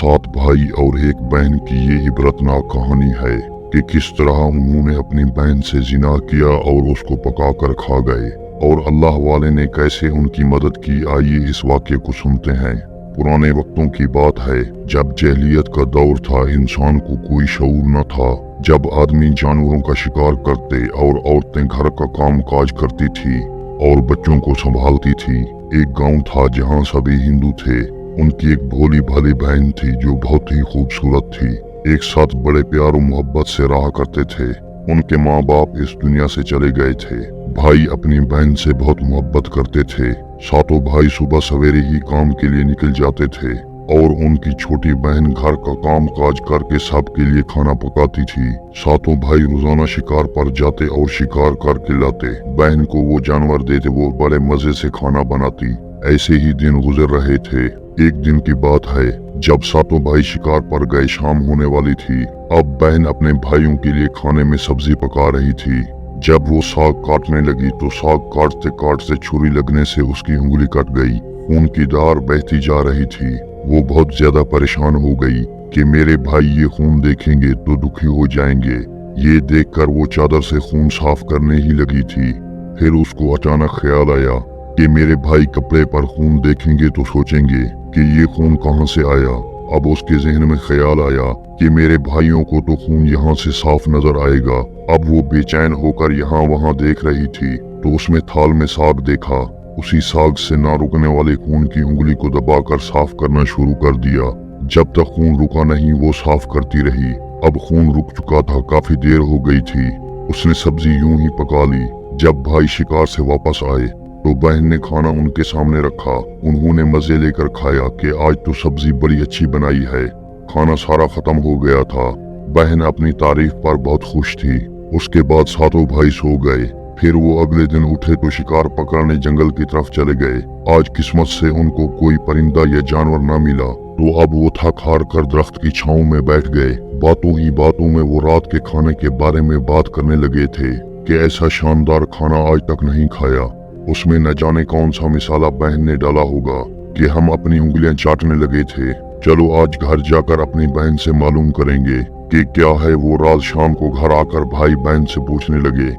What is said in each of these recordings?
सात भाई और एक बहन की ये इबरतनाक कहानी है कि किस तरह उन्होंने अपनी बहन से जिना किया और उसको पकाकर खा गए और अल्लाह वाले ने कैसे उनकी मदद की। आइए इस वाक़े को सुनते हैं। पुराने वक्तों की बात है, जब जहलियत का दौर था, इंसान को कोई शऊर न था, जब आदमी जानवरों का शिकार करते और औरतें घर का काम काज करती थी और बच्चों को संभालती थी। एक गांव था जहां सभी हिंदू थे। उनकी एक भोली भाली बहन थी जो बहुत ही खूबसूरत थी। एक साथ बड़े प्यार और मोहब्बत से रहा करते थे। उनके माँ बाप इस दुनिया से चले गए थे। भाई अपनी बहन से बहुत मोहब्बत करते थे। सातों भाई सुबह सवेरे ही काम के लिए निकल जाते थे और उनकी छोटी बहन घर का काम काज करके सबके लिए खाना पकाती थी। सातों भाई रोजाना शिकार पर जाते और शिकार करके लाते। बहन को वो जानवर देते, वो बड़े मजे से खाना बनाती। ऐसे ही दिन गुजर रहे थे। एक दिन की बात है, जब सातों भाई शिकार पर गए, शाम होने वाली थी। अब बहन अपने भाइयों के लिए खाने में सब्जी पका रही थी। जब वो साग काटने लगी तो साग काटते काटते छुरी लगने से उसकी उंगली कट गई। खून की धार बहती जा रही थी। वो बहुत ज्यादा परेशान हो गई कि मेरे भाई ये खून देखेंगे तो दुखी हो जाएंगे। ये देखकर वो चादर से खून साफ करने ही लगी थी। फिर उसको अचानक ख्याल आया कि मेरे भाई कपड़े पर खून देखेंगे तो सोचेंगे कि ये खून कहां से आया। अब उसके जहन में ख्याल आया कि मेरे भाइयों को तो खून यहाँ से साफ नजर आएगा। अब वो बेचैन होकर यहाँ वहाँ देख रही थी तो उसमें थाल में साग देखा। उसी साग से ना रुकने वाले खून की उंगली को दबाकर साफ करना शुरू कर दिया। जब तक खून रुका नहीं वो साफ करती रही। अब खून रुक चुका था, काफी देर हो गई थी। उसने सब्जी यूं ही पका ली। जब भाई शिकार से वापस आए तो बहन ने खाना उनके सामने रखा। उन्होंने मजे लेकर खाया कि आज तो सब्जी बड़ी अच्छी बनाई है। खाना सारा खत्म हो गया था। बहन अपनी तारीफ पर बहुत खुश थी। उसके बाद सातों भाई सो गए। फिर वो अगले दिन उठे तो शिकार पकड़ने जंगल की तरफ चले गए। आज किस्मत से उनको कोई परिंदा या जानवर न मिला तो अब वो थक हार कर दरख्त की छांव में बैठ गए। बातों ही बातों में वो रात के खाने के बारे में बात करने लगे थे कि ऐसा शानदार खाना आज तक नहीं खाया। उसमें न जाने कौन सा मिसाला बहन ने डाला होगा कि हम अपनी उंगलियां चाटने लगे थे। चलो आज घर जाकर अपनी बहन से मालूम करेंगे कि क्या है वो राज। शाम को घर आकर भाई बहन से पूछने लगे,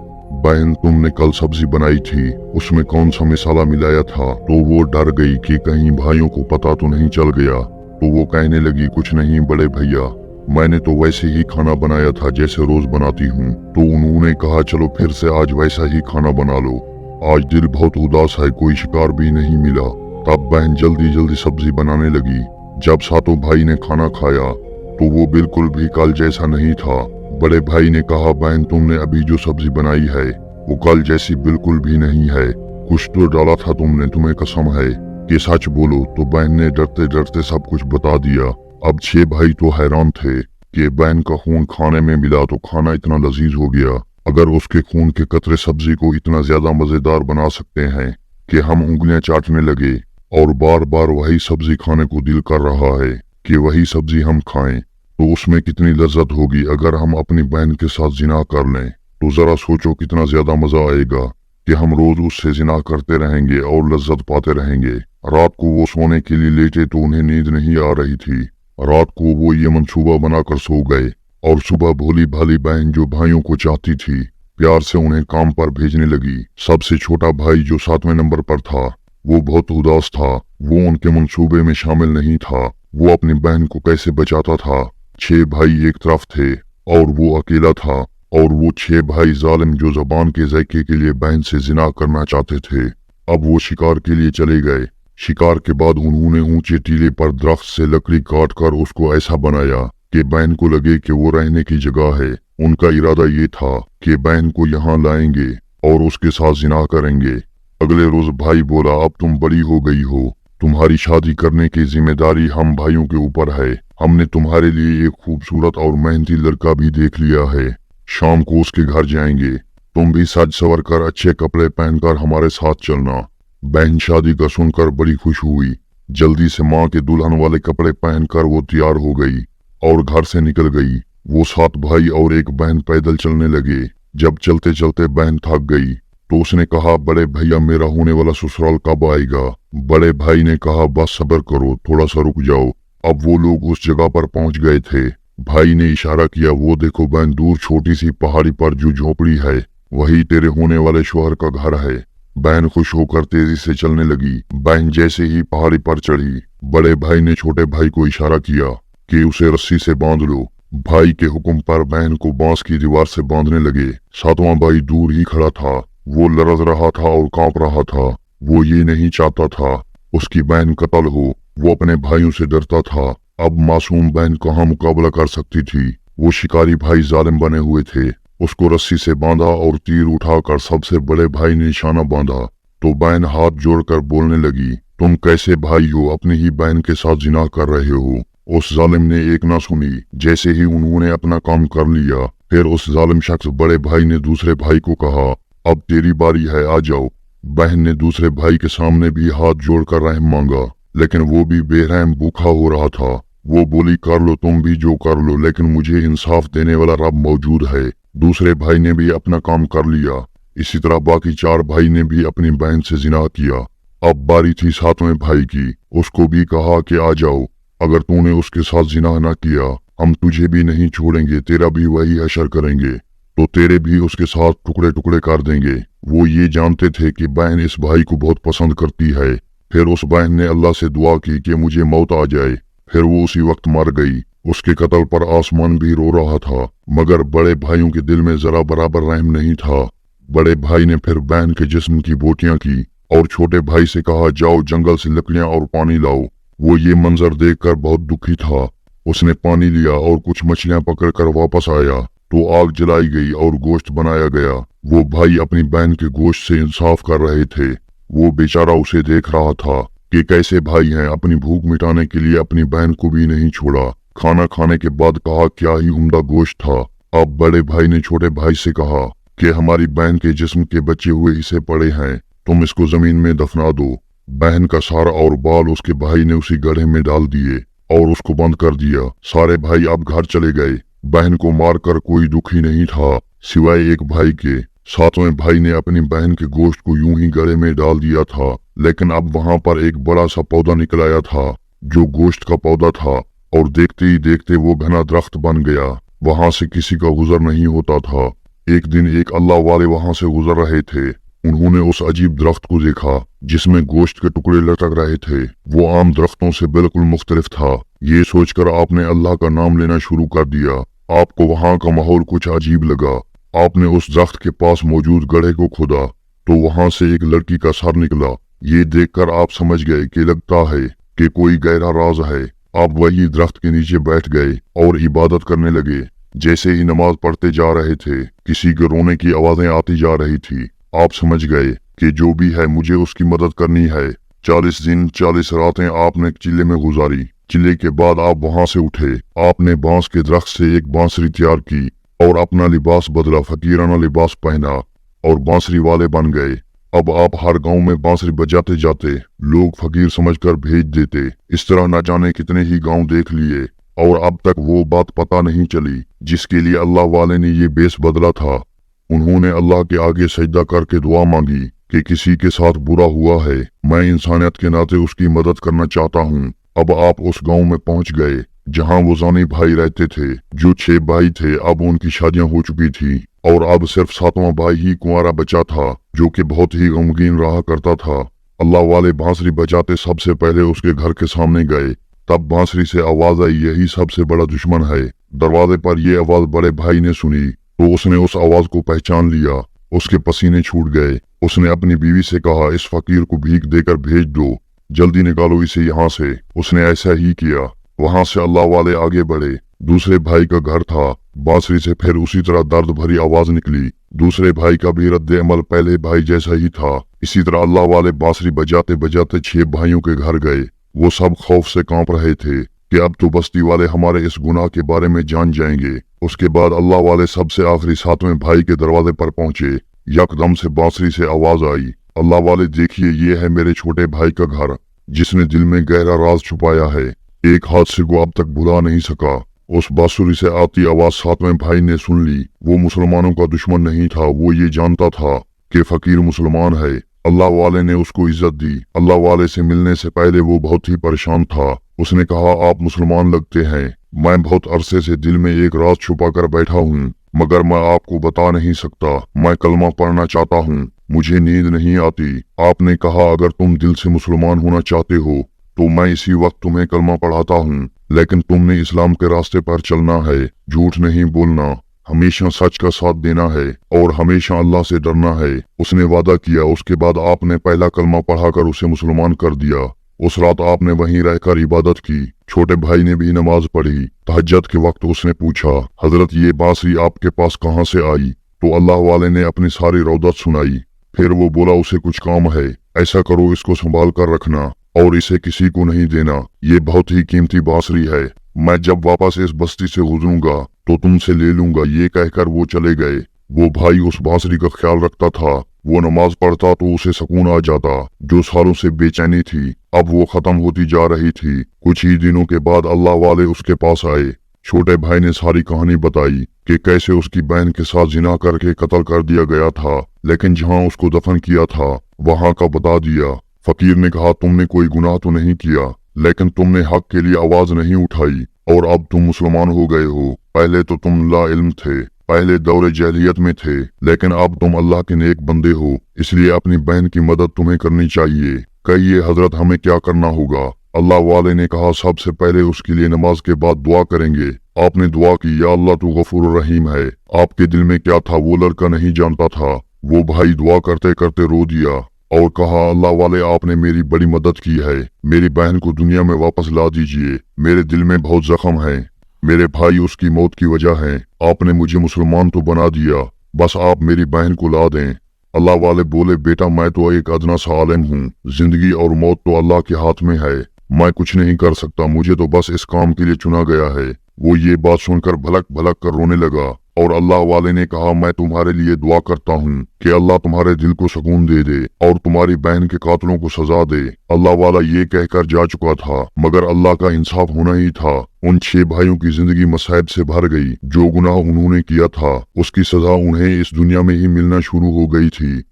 बहन तुमने कल सब्जी बनाई थी, उसमें कौन सा मिसाला मिलाया था? तो वो डर गई कि कहीं भाइयों को पता तो नहीं चल गया। तो वो कहने लगी, कुछ नहीं बड़े भैया, मैंने तो वैसे ही खाना बनाया था जैसे रोज बनाती हूँ। तो उन्होंने कहा चलो फिर से आज वैसा ही खाना बना लो। आज दिल बहुत उदास है, कोई शिकार भी नहीं मिला। तब बहन जल्दी जल्दी सब्जी बनाने लगी। जब सातों भाई ने खाना खाया तो वो बिल्कुल भी कल जैसा नहीं था। बड़े भाई ने कहा, बहन तुमने अभी जो सब्जी बनाई है वो कल जैसी बिल्कुल भी नहीं है। कुछ तो डाला था तुमने, तुम्हें कसम है कि सच बोलो। तो बहन ने डरते डरते सब कुछ बता दिया। अब 6 भाई तो हैरान थे कि बहन का खून खाने में मिला तो खाना इतना लजीज हो गया। अगर उसके खून के कतरे सब्जी को इतना ज्यादा मजेदार बना सकते हैं कि हम उंगलियां चाटने लगे और बार बार वही सब्जी खाने को दिल कर रहा है कि वही सब्जी हम खाएं, तो उसमें कितनी लज्जत होगी। अगर हम अपनी बहन के साथ जिना कर लें तो जरा सोचो कितना ज्यादा मजा आएगा कि हम रोज उससे जिना करते रहेंगे और लज्जत पाते रहेंगे। रात को वो सोने के लिए लेटे तो उन्हें नींद नहीं आ रही थी। रात को वो ये मंसूबा बनाकर सो गए और सुबह भोली भाली बहन जो भाइयों को चाहती थी प्यार से उन्हें काम पर भेजने लगी। सबसे छोटा भाई जो 7वें नंबर पर था वो बहुत उदास था। वो उनके मंसूबे में शामिल नहीं था। वो अपनी बहन को कैसे बचाता था। 6 भाई एक तरफ थे और वो अकेला था। और वो 6 भाई जालिम जो जबान के जायके के लिए बहन से जिना करना चाहते थे। अब वो शिकार के लिए चले गए। शिकार के बाद उन्होंने ऊंचे टीले पर दरख्त से लकड़ी काट कर उसको ऐसा बनाया कि बहन को लगे कि वो रहने की जगह है। उनका इरादा ये था कि बहन को यहाँ लाएंगे और उसके साथ जिना करेंगे। अगले रोज भाई बोला, अब तुम बड़ी हो गई हो, तुम्हारी शादी करने की जिम्मेदारी हम भाइयों के ऊपर है। हमने तुम्हारे लिए एक खूबसूरत और मेहनती लड़का भी देख लिया है। शाम को उसके घर जाएंगे। तुम भी सज संवर कर अच्छे कपड़े पहनकर हमारे साथ चलना। बहन शादी का सुनकर बड़ी खुश हुई। जल्दी से माँ के दुल्हन वाले कपड़े पहनकर वो तैयार हो गई और घर से निकल गई। वो 7 भाई और एक बहन पैदल चलने लगे। जब चलते चलते बहन थक गई तो उसने कहा, बड़े भैया मेरा होने वाला ससुराल कब आएगा? बड़े भाई ने कहा, बस सब्र करो, थोड़ा सा रुक जाओ, अब वो लोग उस जगह पर पहुंच गए थे। भाई ने इशारा किया, वो देखो बहन, दूर छोटी सी पहाड़ी पर जो झोपड़ी है वही तेरे होने वाले शौहर का घर है। बहन खुश होकर तेजी से चलने लगी। बहन जैसे ही पहाड़ी पर चढ़ी, बड़े भाई ने छोटे भाई को इशारा किया कि उसे रस्सी से बांध लो। भाई के हुक्म पर बहन को बांस की दीवार से बांधने लगे। सातवां भाई दूर ही खड़ा था। वो लरज रहा था और कांप रहा था। वो ये नहीं चाहता था उसकी बहन कत्ल हो। वो अपने भाइयों से डरता था। अब मासूम बहन कहाँ मुकाबला कर सकती थी। वो शिकारी भाई जालिम बने हुए थे। उसको रस्सी से बांधा और तीर उठाकर सबसे बड़े भाई ने निशाना बांधा तो बहन हाथ जोड़कर बोलने लगी, तुम कैसे भाई हो, अपनी ही बहन के साथ जिना कर रहे हो। उस जालिम ने एक ना सुनी। जैसे ही उन्होंने अपना काम कर लिया, फिर उस जालिम शख्स बड़े भाई ने दूसरे भाई को कहा, अब तेरी बारी है, आ जाओ। बहन ने दूसरे भाई के सामने भी हाथ जोड़कर रहम मांगा, लेकिन वो भी बेरहम भूखा हो रहा था। वो बोली, कर लो तुम भी जो कर लो, लेकिन मुझे इंसाफ देने वाला रब मौजूद है। दूसरे भाई ने भी अपना काम कर लिया। इसी तरह बाकी चार भाई ने भी अपनी बहन से जिना किया। अब बारी थी सातवें भाई की। उसको भी कहा कि आ जाओ, अगर तूने उसके साथ जिना न किया हम तुझे भी नहीं छोड़ेंगे, तेरा भी वही हशर करेंगे, तो तेरे भी उसके साथ टुकड़े टुकड़े कर देंगे। वो ये जानते थे कि बहन इस भाई को बहुत पसंद करती है। फिर उस बहन ने अल्लाह से दुआ की कि मुझे मौत आ जाए। फिर वो उसी वक्त मर गई। उसके कत्ल पर आसमान भी रो रहा था, मगर बड़े भाइयों के दिल में जरा बराबर रहम नहीं था। बड़े भाई ने फिर बहन के जिस्म की बोटियां की और छोटे भाई से कहा, जाओ जंगल से लकड़ियां और पानी लाओ। वो ये मंजर देखकर बहुत दुखी था। उसने पानी लिया और कुछ मछलियां पकड़कर वापस आया तो आग जलाई गई और गोश्त बनाया गया। वो भाई अपनी बहन के गोश्त से इंसाफ कर रहे थे। वो बेचारा उसे देख रहा था कि कैसे भाई हैं, अपनी भूख मिटाने के लिए अपनी बहन को भी नहीं छोड़ा। खाना खाने के बाद कहा, क्या ही उम्दा गोश्त था। अब बड़े भाई ने छोटे भाई से कहा कि हमारी बहन के जिस्म के बचे हुए हिस्से पड़े हैं, तुम इसको जमीन में दफना दो। बहन का सारा और बाल उसके भाई ने उसी गड्ढे में डाल दिए और उसको बंद कर दिया। सारे भाई अब घर चले गए। बहन को मारकर कोई दुखी नहीं था सिवाय एक भाई के। सातवें भाई ने अपनी बहन के गोश्त को यूं ही गले में डाल दिया था, लेकिन अब वहां पर एक बड़ा सा पौधा निकल आया था जो गोश्त का पौधा था, और देखते ही देखते वो घना दरख्त बन गया। वहां से किसी का गुजर नहीं होता था। एक दिन एक अल्लाह वाले वहां से गुजर रहे थे। उन्होंने उस अजीब दरख्त को देखा जिसमें गोश्त के टुकड़े लटक रहे थे। वो आम दरख्तों से बिल्कुल मुख्तलिफ था। ये सोचकर आपने अल्लाह का नाम लेना शुरू कर दिया। आपको वहां का माहौल कुछ अजीब लगा। आपने उस दरख्त के पास मौजूद गड्ढे को खोदा तो वहां से एक लड़की का सर निकला। ये देखकर आप समझ गए कि लगता है कि कोई गहरा राज है। आप वही दरख्त के नीचे बैठ गए और इबादत करने लगे। जैसे ही नमाज पढ़ते जा रहे थे, किसी के रोने की आवाजें आती जा रही थी। आप समझ गए कि जो भी है मुझे उसकी मदद करनी है। 40 दिन 40 रातें आपने चिल्ले में गुजारी। चिल्ले के बाद आप वहां से उठे। आपने बांस के दरख्त से एक बांसुरी तैयार की और अपना लिबास बदला, फकीराना लिबास पहना और बांसुरी वाले बन गए। अब आप हर गांव में बांसुरी बजाते जाते, लोग फकीर समझकर भेज देते। इस तरह न जाने कितने ही गांव देख लिए और अब तक वो बात पता नहीं चली जिसके लिए अल्लाह वाले ने ये बेस बदला था। उन्होंने अल्लाह के आगे सजदा करके दुआ मांगी कि किसी के साथ बुरा हुआ है, मैं इंसानियत के नाते उसकी मदद करना चाहता हूँ। अब आप उस गांव में पहुंच गए जहां वो जानी भाई रहते थे। जो 6 भाई थे अब उनकी शादियां हो चुकी थी और अब सिर्फ 7वां भाई ही कुंवारा बचा था, जो कि बहुत ही गमगीन रहा करता था। अल्लाह वाले बांसुरी बजाते सबसे पहले उसके घर के सामने गए। तब बांसुरी से आवाज आई, यही सबसे बड़ा दुश्मन है। दरवाजे पर यह आवाज बड़े भाई ने सुनी तो उसने उस आवाज को पहचान लिया। उसके पसीने छूट गए। उसने अपनी बीवी से कहा, इस फकीर को भीख देकर भेज दो, जल्दी निकालो इसे यहाँ से। उसने ऐसा ही किया। वहां से अल्लाह वाले आगे बढ़े। दूसरे भाई का घर था। बांसुरी से फिर उसी तरह दर्द भरी आवाज निकली। दूसरे भाई का भी रद्द अमल पहले भाई जैसा ही था। इसी तरह अल्लाह वाले बांसुरी बजाते बजाते 6 भाइयों के घर गए। वो सब खौफ से कांप रहे थे कि अब तो बस्ती वाले हमारे इस गुनाह के बारे में जान जाएंगे। उसके बाद अल्लाह वाले सबसे आखिरी 7वें भाई के दरवाजे पर पहुंचे। यकदम से बांसुरी से आवाज आई, अल्लाह वाले देखिए, ये है मेरे छोटे भाई का घर जिसने दिल में गहरा राज छुपाया है। एक हादसे को अब तक भुला नहीं सका। उस बांसुरी से आती आवाज 7वें भाई ने सुन ली। वो मुसलमानों का दुश्मन नहीं था। वो ये जानता था कि फकीर मुसलमान है। अल्लाह वाले ने उसको इज्जत दी। अल्लाह वाले से मिलने से पहले वो बहुत ही परेशान था। उसने कहा, आप मुसलमान लगते हैं। मैं बहुत अरसे से दिल में एक राज छुपा कर बैठा हूँ, मगर मैं आपको बता नहीं सकता। मैं कलमा पढ़ना चाहता हूँ, मुझे नींद नहीं आती। आपने कहा, अगर तुम दिल से मुसलमान होना चाहते हो तो मैं इसी वक्त तुम्हें कलमा पढ़ाता हूँ, लेकिन तुमने इस्लाम के रास्ते पर चलना है, झूठ नहीं बोलना, हमेशा सच का साथ देना है और हमेशा अल्लाह से डरना है। उसने वादा किया। उसके बाद आपने पहला कलमा पढ़ाकर उसे मुसलमान कर दिया। उस रात आपने वहीं रहकर इबादत की। छोटे भाई ने भी नमाज पढ़ी। तहज्जुद के वक्त उसने पूछा, हजरत ये बांसुरी आपके पास कहाँ से आई? तो अल्लाह वाले ने अपनी सारी रौदत सुनाई। फिर वो बोला, उसे कुछ काम है, ऐसा करो इसको संभाल कर रखना और इसे किसी को नहीं देना, ये बहुत ही कीमती बांसुरी है। मैं जब वापस इस बस्ती से गुजरूंगा तो तुमसे ले लूंगा। ये कहकर वो चले गए। वो भाई उस बांसुरी का ख्याल रखता था। वो नमाज पढ़ता तो उसे सुकून आ जाता। जो सालों से बेचैनी थी अब वो खत्म होती जा रही थी। कुछ ही दिनों के बाद अल्लाह वाले उसके पास आए। छोटे भाई ने सारी कहानी बताई कि कैसे उसकी बहन के साथ जिना करके कत्ल कर दिया गया था, लेकिन जहाँ उसको दफन किया था वहाँ का बता दिया। फकीर ने कहा, तुमने कोई गुनाह तो नहीं किया, लेकिन तुमने हक के लिए आवाज नहीं उठाई और अब तुम मुसलमान हो गए हो। पहले तो तुम ला इल्म थे, पहले दौरे जहलियत में थे, लेकिन अब तुम अल्लाह के नेक बंदे हो, इसलिए अपनी बहन की मदद तुम्हें करनी चाहिए। कहिए हजरत, हमें क्या करना होगा? अल्लाह वाले ने कहा, सबसे पहले उसके लिए नमाज के बाद दुआ करेंगे। आपने दुआ की, या अल्लाह तू गफूर रहीम है। आपके दिल में क्या था वो लड़का नहीं जानता था। वो भाई दुआ करते करते रो दिया और कहा, अल्लाह वाले आपने मेरी बड़ी मदद की है, मेरी बहन को दुनिया में वापस ला दीजिए। मेरे दिल में बहुत जख्म है, मेरे भाई उसकी मौत की वजह है। आपने मुझे मुसलमान तो बना दिया, बस आप मेरी बहन को ला दें। अल्लाह वाले बोले, बेटा मैं तो एक अदना सा आलिम हूँ, जिंदगी और मौत तो अल्लाह के हाथ में है, मैं कुछ नहीं कर सकता, मुझे तो बस इस काम के लिए चुना गया है। वो ये बात सुनकर भलक भलक कर रोने लगा और अल्लाह वाले ने कहा, मैं तुम्हारे लिए दुआ करता हूँ कि अल्लाह तुम्हारे दिल को सुकून दे दे और तुम्हारी बहन के कातलों को सजा दे। अल्लाह वाला ये कहकर जा चुका था, मगर अल्लाह का इंसाफ होना ही था। उन 6 भाइयों की जिंदगी मसाइब से भर गई। जो गुनाह उन्होंने किया था उसकी सजा उन्हें इस दुनिया में ही मिलना शुरू हो गई थी।